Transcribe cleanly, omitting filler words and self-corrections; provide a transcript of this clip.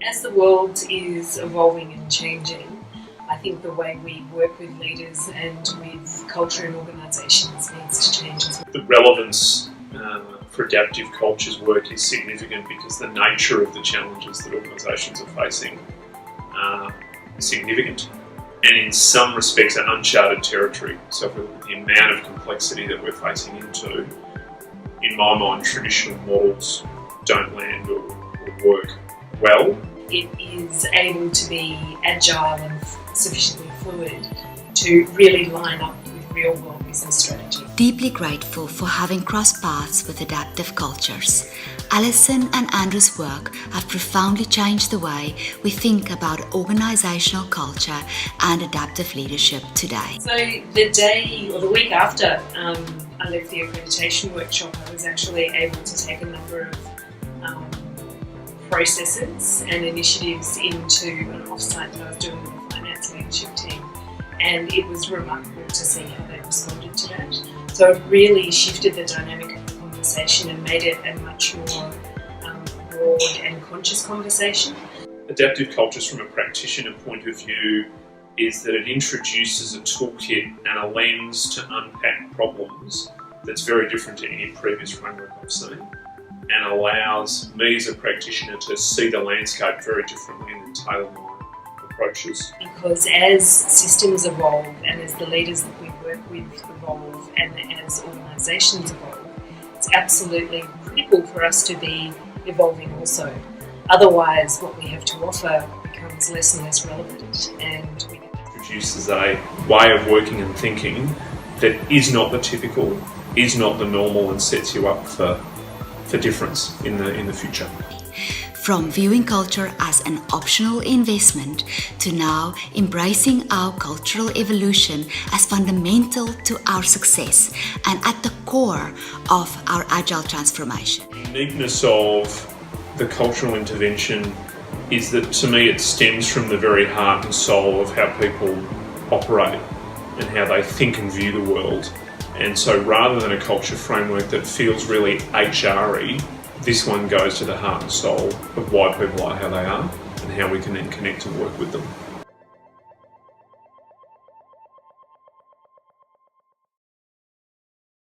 As the world is evolving and changing, I think the way we work with leaders and with culture and organisations needs to change as well. The relevance for adaptive cultures work is significant because the nature of the challenges that organisations are facing are significant and in some respects are uncharted territory. So if we look at the amount of complexity that we're facing into, in my mind traditional models don't land or work well. It is able to be agile and sufficiently fluid to really line up with real-world business strategy. Deeply grateful for having crossed paths with Adaptive Cultures. Alison and Andrew's work have profoundly changed the way we think about organisational culture and adaptive leadership today. So the day or the week after I left the accreditation workshop, I was actually able to take a number of processes and initiatives into an offsite that I was doing with the finance leadership team, and it was remarkable to see how they responded to that. So it really shifted the dynamic of the conversation and made it a much more broad and conscious conversation. Adaptive cultures from a practitioner point of view is that it introduces a toolkit and a lens to unpack problems that's very different to any previous framework I've seen, and allows me as a practitioner to see the landscape very differently and tailor my approaches. Because as systems evolve and as the leaders that we work with evolve and as organisations evolve, it's absolutely critical for us to be evolving also. Otherwise what we have to offer becomes less and less relevant, and we Produces a way of working and thinking that is not the typical, is not the normal, and sets you up for difference in the future. From viewing culture as an optional investment to now embracing our cultural evolution as fundamental to our success and at the core of our agile transformation. The uniqueness of the cultural intervention is that, to me, it stems from the very heart and soul of how people operate and how they think and view the world. And so rather than a culture framework that feels really HR-y, this one goes to the heart and soul of why people are how they are and how we can then connect and work with them.